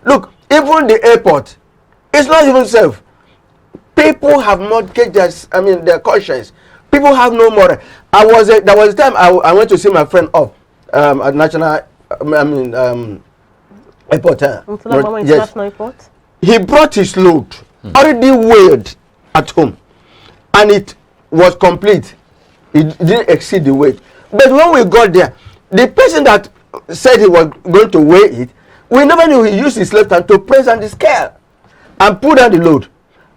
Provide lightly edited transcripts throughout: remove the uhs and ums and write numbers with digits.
Look, even the airport, it's not even safe. People have mortgages, their conscience. People have no moral. There was a time I went to see my friend off at National, airport. International airport. He brought his load, already weighed at home, and it was complete. It didn't exceed the weight. But when we got there, the person that said he was going to weigh it, we never knew he used his left hand to press on the scale and put down the load.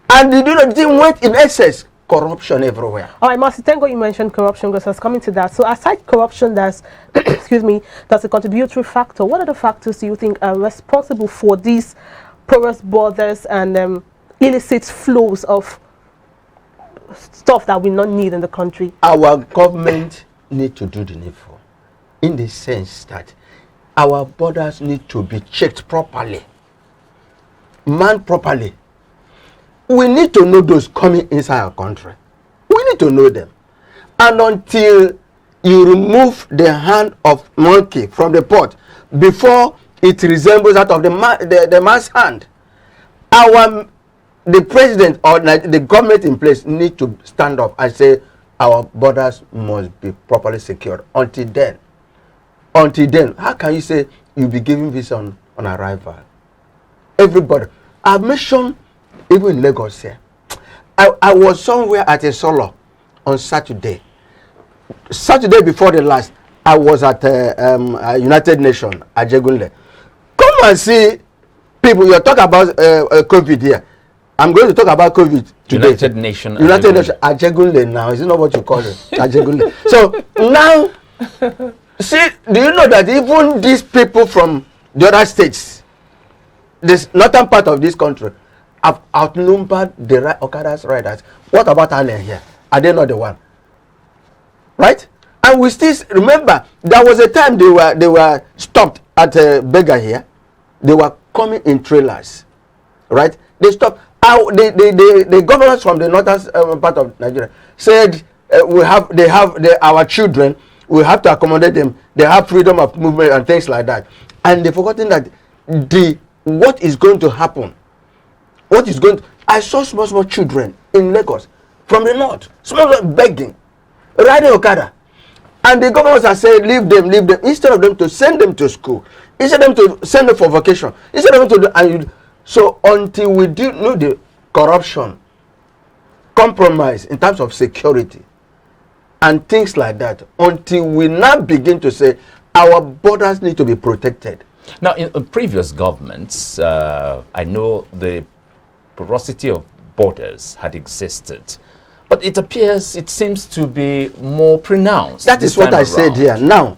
And the thing went in excess. Corruption everywhere. All right, Master Tengo, you mentioned corruption, because I was coming to that. So aside corruption, that's that's a contributory factor. What other factors do you think are responsible for these porous borders and illicit flows of stuff that we not need in the country? Our government need to do the needful, in the sense that our borders need to be checked properly, manned properly. We need to know those coming inside our country. We need to know them. And until you remove the hand of monkey from the pot before it resembles that of the man's hand, the president or the government in place need to stand up and say our borders must be properly secured. Until then, how can you say you'll be giving visa on arrival? Everybody. I've mentioned even in Lagos here. I was somewhere at a solo on Saturday. Saturday before the last, I was at United Nations at Ajegunle. Come and see people. You're talking about COVID here. I'm going to talk about COVID today. United Nations at Ajegunle now. Is it not what you call it? Ajegunle. So now, see, do you know that even these people from the other states, this northern part of this country, have outnumbered the Okadas riders? What about Allen here? Are they not the one? Right? And we still remember there was a time they were stopped at Bega here. They were coming in trailers, right? They stopped. The governors from the northern part of Nigeria said our children. We have to accommodate them. They have freedom of movement and things like that. And they've forgotten that what is going to happen. I saw small children in Lagos from the north, small begging, riding Okada. And the governors are saying, leave them, instead of them to send them to school, instead of them to send them for vacation, instead of them to so until we know the corruption, compromise in terms of security, and things like that, until we now begin to say our borders need to be protected. Now, in previous governments, I know the porosity of borders had existed, but it seems to be more pronounced. That is what I said here. Now,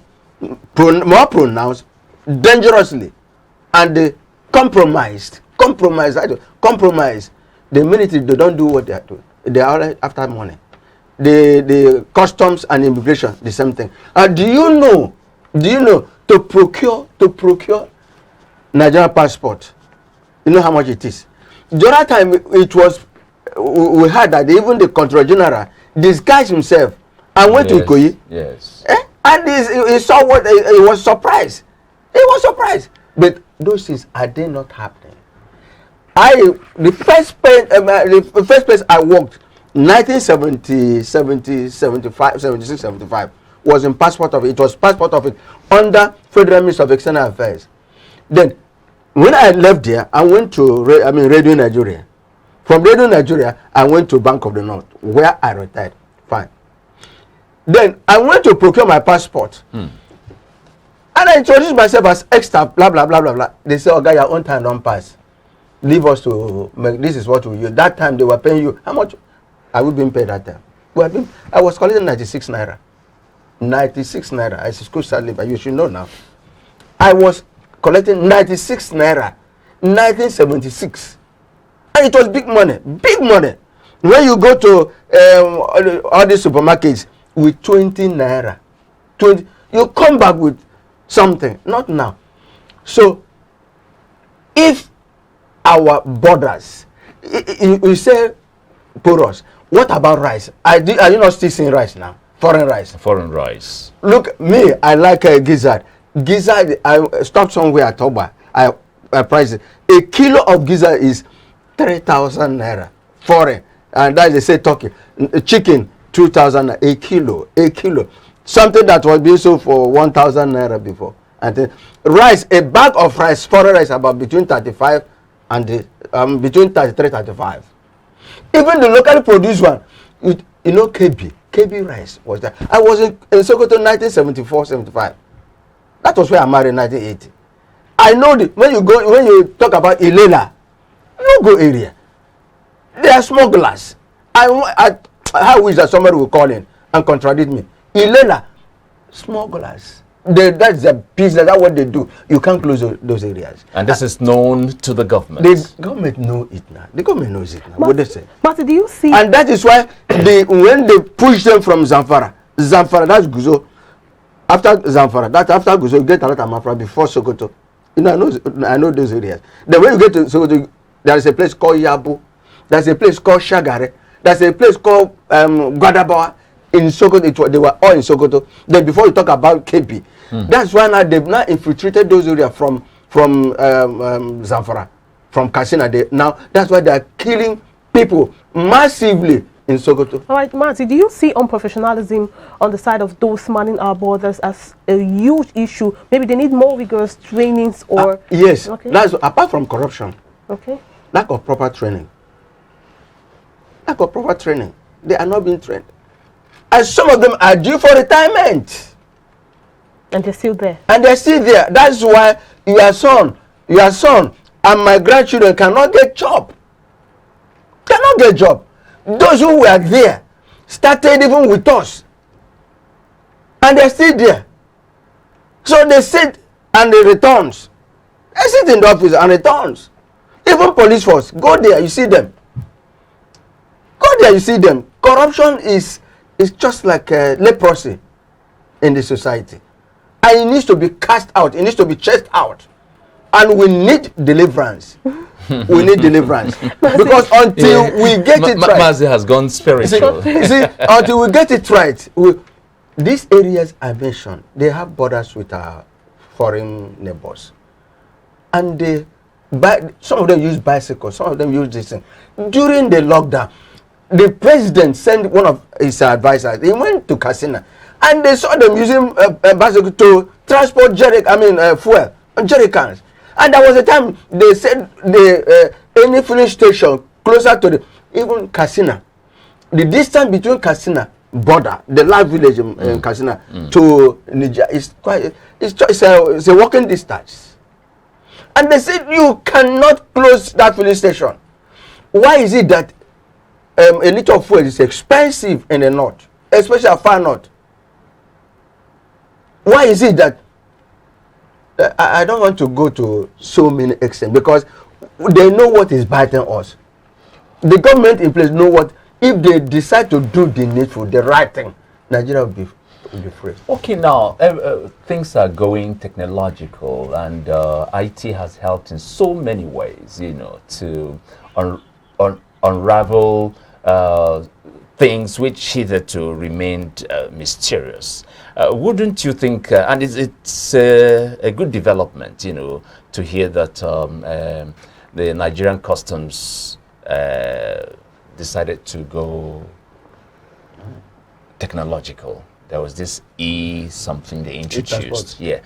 more pronounced, dangerously, and compromised. Compromise. The minute they don't do what they are doing, they are after money. The customs and immigration, the same thing. Do you know to procure Nigerian passport, you know how much it is? The other time we heard that even the Controller General disguised himself and went to Ikoyi. Yes. And he saw what he was surprised. But those things, are they not happening? The first place I worked, 1970, 75, 76, 75, was in passport office under Federal Ministry of External Affairs. Then, when I left there, I went to Radio Nigeria. From Radio Nigeria, I went to Bank of the North, where I retired. Fine. Then I went to procure my passport. And I introduced myself as ex-staff, blah, blah, blah, blah, blah. They say, okay, your own time don't pass. Leave us to make, this is what we use. That time they were paying you. How much are we being paid that time? I was collecting 96 naira. 96 naira. I school salary, but you should know now. I was collecting 96 naira. 1976. And it was big money. Big money. When you go to all these supermarkets with 20 naira, you come back with something. Not now. So, if our borders, you say porous, what about rice? Are you not still seeing rice now? Foreign rice. Foreign rice. Look, me, I like gizzard. Gizzard, I stopped somewhere at Toba. prices. A kilo of gizzard is 3,000 naira foreign, and that is, they say, turkey. Chicken 2,000 a kilo, something that was being sold for 1,000 naira before. And then rice, a bag of rice, foreign rice, about between 35 and between 33 35. Even the locally produced one, you know, KB rice was there. I was in Sokoto 1974 75. That was where I married in 1980. I know when you talk about Ilela, no go area, they are smugglers. I wish that somebody would call in and contradict me. Ilela, smugglers. That's the business. That's what they do. You can't close those areas. And this is known to the government. The government know it now. The government knows it now. What they say. But do you see? And that is why when they push them from Zamfara, that's Guzo. After Zamfara, after Guzo, you get a lot of Mafra before Sokoto. You know, I know those areas. Then when you get to Sokoto, there is a place called Yabu. There's a place called Shagare. There's a place called Guadabawa. In Sokoto, they were all in Sokoto. Then before you talk about KP, that's why now they've now infiltrated those areas from Zamfara, from Katsina. Now that's why they are killing people massively in Sokoto. All right, Marty, do you see unprofessionalism on the side of those manning our borders as a huge issue? Maybe they need more rigorous trainings or... yes, okay. That's apart from corruption. Okay. Lack of proper training. They are not being trained. And some of them are due for retirement. And they're still there. That's why your son, and my grandchildren cannot get job. Those who were there started even with us. And they're still there. So they sit and they returns. They sit in the office and returns. Even police force, go there, you see them. Corruption is just like leprosy in the society. And it needs to be cast out. It needs to be chased out. And we need deliverance. Because until we get it right. Mazi has gone spiritual. See, until we get it right, these areas I mentioned, they have borders with our foreign neighbors. And some of them use bicycles, some of them use this thing. During the lockdown, the president sent one of his advisors. He went to Katsina, and they saw them using bicycle to transport fuel, jerry cans. And there was a time they said any filling station closer to even Katsina, the distance between Katsina border, the last village in Katsina to Niger is it's a walking distance. And they said you cannot close that filling station. Why is it that a liter of fuel is expensive in the north, especially far north? Why is it that I don't want to go to so many extent, because they know what is biting us. The government in place know what, if they decide to do the needful, the right thing, Nigeria will be free. Okay, now things are going technological, and IT has helped in so many ways, to unravel things which hitherto remained mysterious. Wouldn't you think, and it's a good development, to hear that the Nigerian customs decided to go technological. There was this something they introduced. Yeah.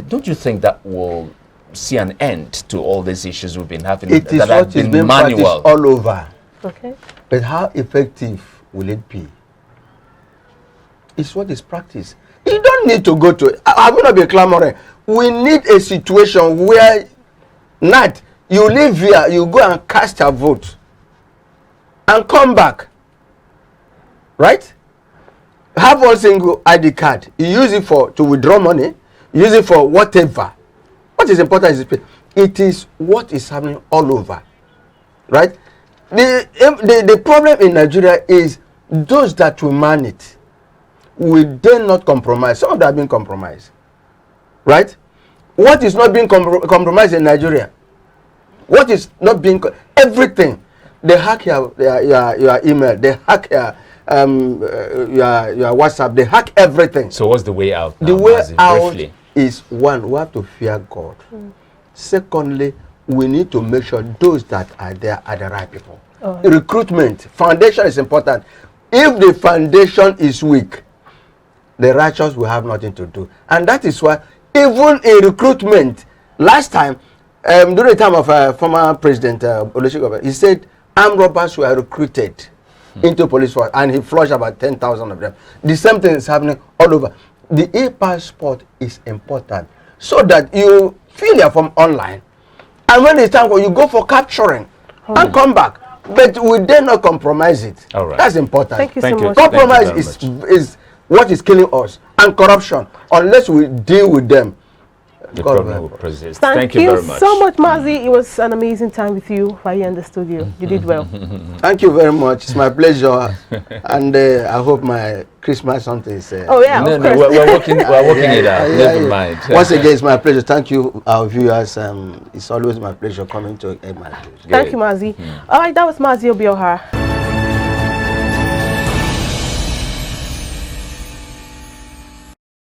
Don't you think that will see an end to all these issues we've been having that have been manual all over? Okay. But how effective will it be? It's what is practiced. You don't need to go to. I will not be clamoring. We need a situation where not you live here, you go and cast a vote and come back. Right? Have one single ID card. You use it to withdraw money. You use it for whatever. What is important is it is what is happening all over. Right? The problem in Nigeria is those that will man it will then not compromise. Some of them have been compromised. Right? What is not being compromised in Nigeria? What is not being... everything. They hack your email. They hack your WhatsApp. They hack everything. So what's the way out now? The way out is one, we have to fear God. Secondly, we need to make sure those that are there are the right people. Oh. Recruitment, foundation is important. If the foundation is weak, the righteous will have nothing to do. And that is why, even in recruitment, last time, during the time of former President Olusegun, he said armed robbers were recruited into police force, and he flushed about 10,000 of them. The same thing is happening all over. The e-passport is important so that you fill your form online, and when it's time for you go for capturing and come back. But we dare not compromise it. All right. That's important. Thank you so much. Compromise Thank you is what is killing us, and corruption. Unless we deal with them, The God problem will will help us. persist. Thank you you very much. so much, Mazi. It was an amazing time with you right here in the studio. You did well. Thank you very much. It's my pleasure, and I hope my Christmas something is. Oh yeah, No, of no, course. we're working it out. Never mind. Once again, it's my pleasure. Thank you, our viewers. It's always my pleasure coming to my news. Thank you, Mazi. All right, that was Mazi Obioha.